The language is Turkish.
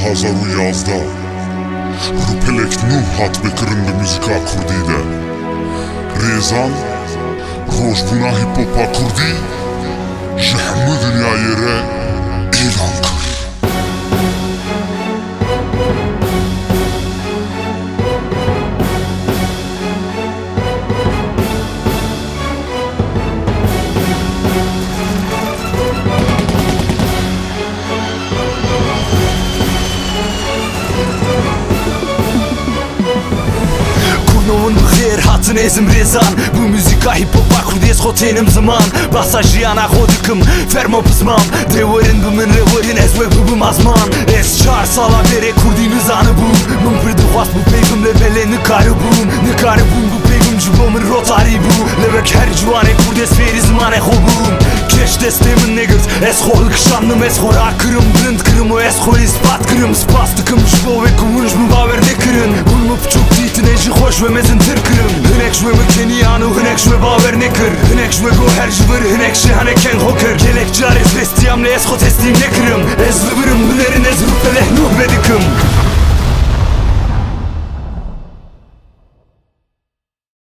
2011 Rupelek Nuh hat bekirindi müzika Kurdide Rezan Rojbuna hip-hopa Kurdi Jehmi dünyayı re ilan kır. Новын бхер хатын ezim rezan Bu müzika hip-hopa kurdies khotenim zaman Basajiyana khodikım fermo pısmam Deverin bımın reverin ez ve bubım azman Ez çar sala bere kurdi nizanı bum Mım pirdi khwast bu peygimle bele nıkarı bum bu peygim cubomın rotari bu Levek her cuvane kurdies feri zmane khobum Keş destemin negirt ez khol kşanım ez khora kırım Blind kırım o ez khol ispat kırım Spastıkım jubo ve kumunj mu baver ne kırın Bulmu pçuk titine ji khoş ve mezin tır kırım Hınek şve mı keniyanu hınek şve baver ne kır Hınek şve go her jıvır hınek şi hane ken hokır Gelek carez bestiyam ne ez khot estim ne kırım Ez